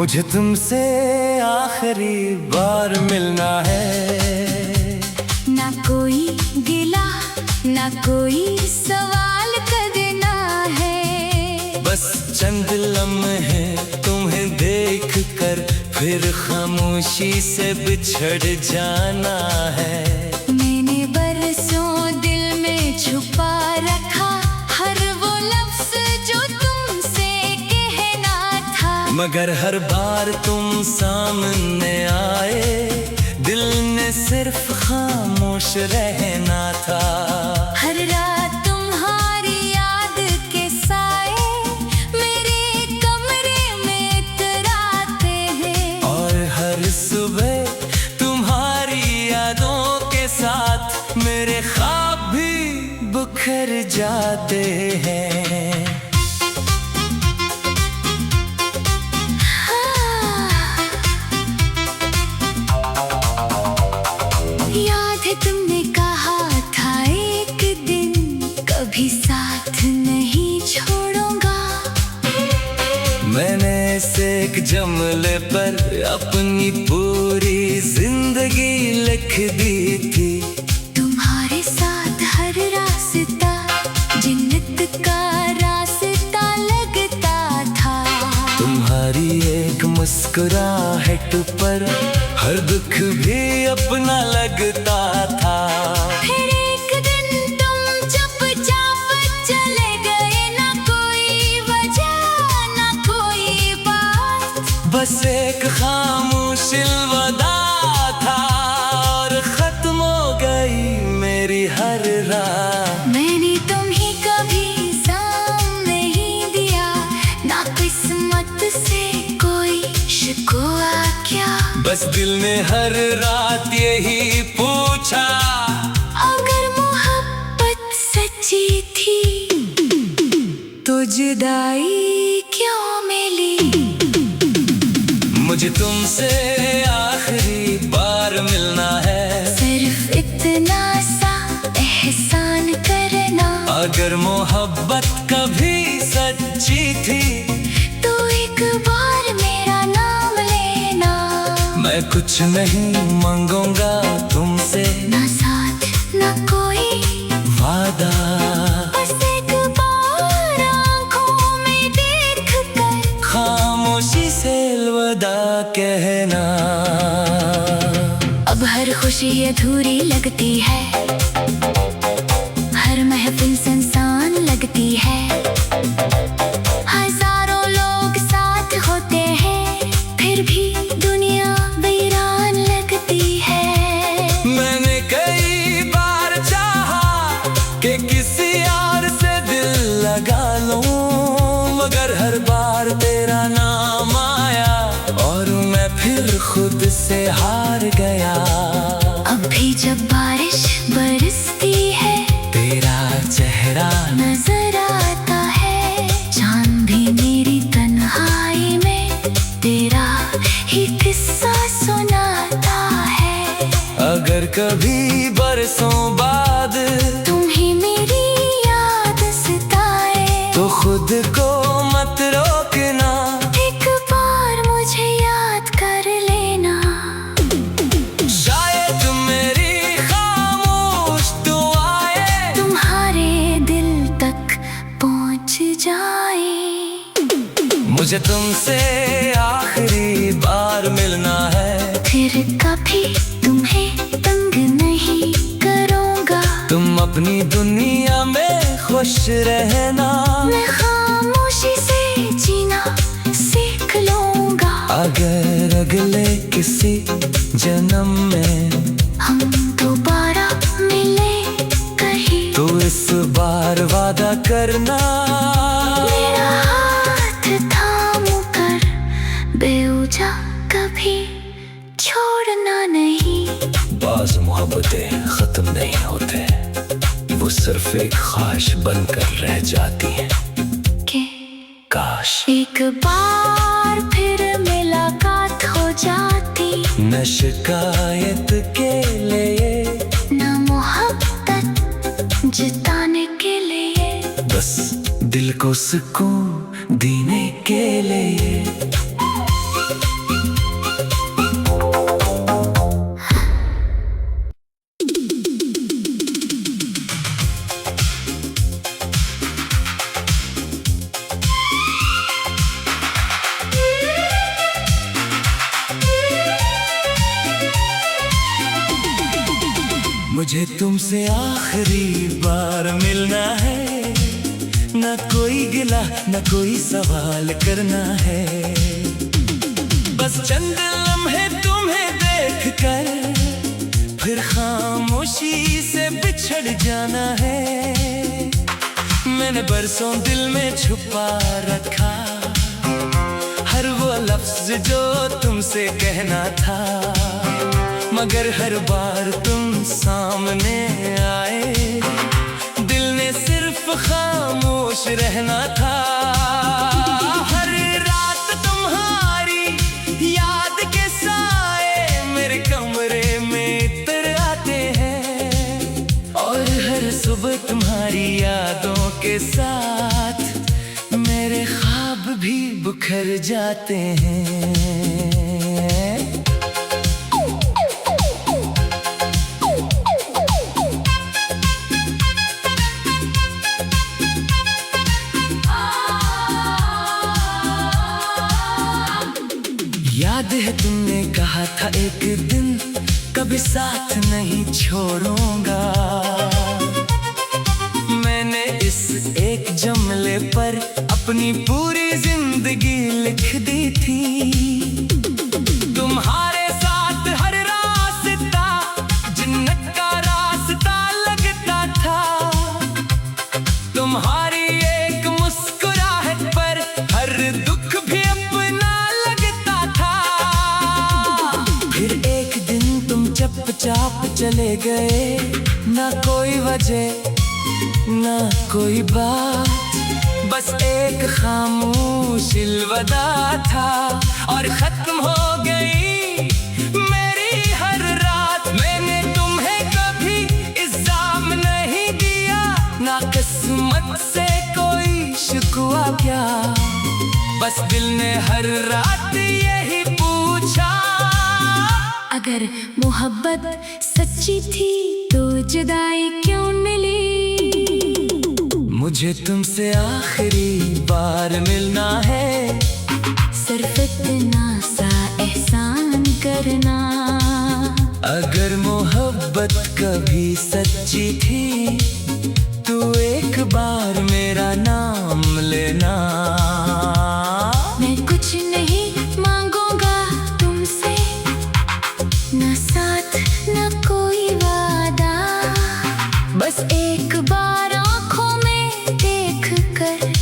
मुझे तुमसे आखिरी बार मिलना है। ना कोई गिला ना कोई सवाल करना है। बस चंद लम्हे तुम्हें देख कर फिर खामोशी से बिछड़ जाना है। मैंने बरसों दिल में छुपा रखा हर वो लफ्ज जो तुमसे कहना था। मगर हर बार तुम सामने आए दिल ने सिर्फ खामोश रहना था। हर रात तुम्हारी याद के साए मेरे कमरे में इतराते हैं। और हर सुबह तुम्हारी यादों के साथ मेरे ख्वाब भी बिखर जाते हैं। याद है तुमने कहा था एक दिन कभी साथ नहीं छोड़ूंगा। मैंने इसे एक जमले पर अपनी पूरी जिंदगी लिख दी थी। तुम्हारे साथ हर रास्ता जन्नत का रास्ता लगता था। तुम्हारी एक मुस्कुराहट पर हर दुख भी अपना लगता था। फिर एक दिन तुम चुपचाप चले गए, ना कोई वजह ना कोई बात। बस एक खामोश अलविदा था और खत्म हो गई मेरी हर रात। मैंने तुम्हें कभी साम नहीं दिया, ना किस्मत से कोई शिकवा क्या। बस दिल ने हर रात यही पूछा, अगर मोहब्बत सच्ची थी तो जुदाई क्यों मिली। मुझे तुमसे आखिरी बार मिलना है। सिर्फ इतना सा एहसान करना, अगर मोहब्बत कभी सच्ची थी तो एक बार मेरा नाम लेना। मैं कुछ नहीं मांगूंगा तुमसे, ना साथ ना कोई वादा। बस एक बार आंखों में देख कर खामोशी से अलविदा कहना। अब हर खुशी अधूरी लगती है, हर महफिल सुनसान लगती है। हजारों लोग साथ होते हैं फिर भी दुनिया वीरान लगती है। मैंने कई बार चाहा कि किसी और से दिल लगा लूं, मगर हर बार तेरा नाम आया और मैं फिर खुद से हार गया। अब भी जब बारिश बरसती है तेरा चेहरा नजर आता है, चांद भी मेरी तन्हाई में तेरा ही किस्सा सुनाता है। अगर कभी बरसों बाद तुम्हें मेरी याद सताए तो खुद को मत रोकना। एक बार मुझे याद कर लेना। शायद मेरी खामोश दुआएं तुम्हारे दिल तक पहुंच जाए। मुझे तुमसे आखिरी बार मिलना है। फिर कभी तुम्हें तंग नहीं करूंगा। तुम अपनी दुनिया में खुश रहना। मैं खामोशी से जीना सीख लूंगा। अगर अगले किसी जन्म में हम दोबारा मिले कहीं, तो इस बार वादा करना। मेरा हाथ थाम कर बेवजह कभी छोड़ना नहीं। बाज़ मोहब्बतें खत्म नहीं होते, वो सिर्फ एक ख्वाहिश बनकर रह जाती हैं। के काश एक बार फिर मुलाकात हो जाती, न शिकायत के लिए न मोहब्बत जताने के लिए, बस दिल को सुकून देने के लिए। मुझे तुमसे आखिरी बार मिलना है, न कोई गिला न कोई सवाल करना है। बस चंद लम्हे तुम्हें देख कर फिर खामोशी से बिछड़ जाना है। मैंने बरसों दिल में छुपा रखा हर वो लफ्ज जो तुमसे कहना था, मगर हर बार तुम सामने आए दिल ने सिर्फ खामोश रहना था। हर रात तुम्हारी याद के साए मेरे कमरे में इतर आते हैं, और हर सुबह तुम्हारी यादों के साथ मेरे ख्वाब भी बिखर जाते हैं। याद है तुमने कहा था एक दिन कभी साथ नहीं छोड़ूंगा। मैंने इस एक जुमले पर अपनी पूरी जिंदगी लिख दी थी। तुम्हारे साथ हर रास्ता जन्नत का रास्ता लगता था। तुम्हारी एक मुस्कुराहट पर हर दुख भी अपना लगता था। फिर एक दिन तुम चुपचाप चले गए, ना कोई वजह ना कोई बात, बस एक खामोश अलविदा था, और खत्म हो गई मेरी हर रात। मैंने तुम्हें कभी इल्जाम नहीं दिया, ना किस्मत से कोई शिकवा क्या, बस दिल ने हर रात यही पूछा, अगर मोहब्बत सच्ची थी तो जुदाई क्यों मिली। मुझे तुमसे आखिरी बार मिलना है, सिर्फ इतना सा एहसान करना। अगर मोहब्बत कभी सच्ची थी तो एक बार मेरा नाम लेना। मैं कुछ नहीं मांगूंगा तुमसे, ना साथ ना कोई वादा, बस एक बार आंखों में देख कर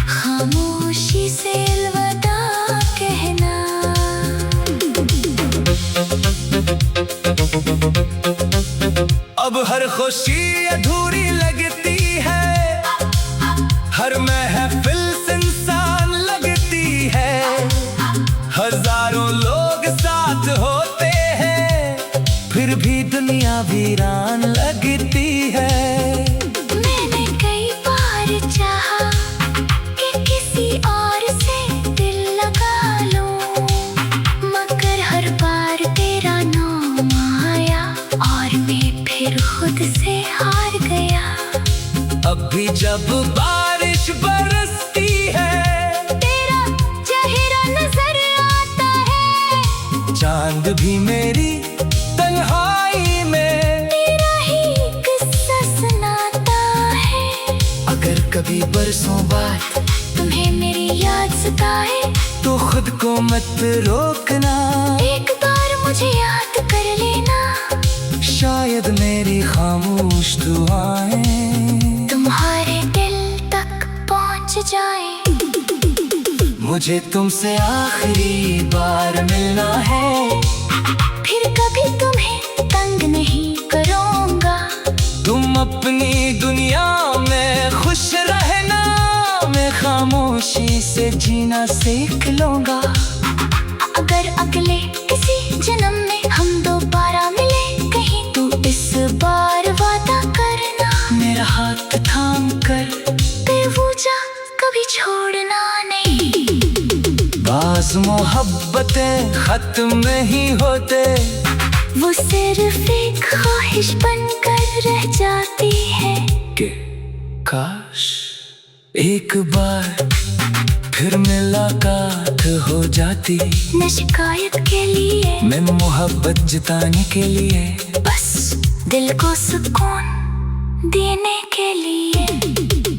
खामोशी से अलविदा कहना। अब हर खुशी अधूरी लगती है, हर महफिल सुनसान लगती है। हजारों लोग साथ होते हैं, फिर भी दुनिया वीरान लगती है। मैंने कई बार चाहा कि किसी और से दिल लगा लूं, मगर हर बार तेरा नाम आया और मैं फिर खुद से हार गया। अब भी जब बारिश बरसती है, तेरा चेहरा नजर आता है, चांद भी मेरी तन्हाई में तेरा ही किस्सा सुनाता है। अगर कभी बरसों बाद तुम्हें मेरी याद सताए तो खुद को मत रोकना, एक बार मुझे याद कर लेना। शायद मेरी खामोश दुआएं तुम्हारे दिल तक पहुंच जाए। मुझे तुमसे आखिरी बार मिलना है, फिर कभी तुम्हें तंग नहीं करूंगा। तुम अपनी दुनिया में खुश रहना, मैं खामोशी से जीना सीख लूंगा। अगर अगले किसी जन्म में हम दोबारा मिले कहीं, तो इस बार वादा करना, मेरा हाथ थाम कर बेवजह कभी छोड़ना नहीं। बाज़ मोहब्बतें खत्म नहीं होते, वो सिर्फ एक ख्वाहिश बनकर रह जाती है। कि काश एक बार फिर मुलाकात हो जाती। न शिकायत के लिए, मैं मोहब्बत जताने के लिए, बस दिल को सुकून देने के लिए।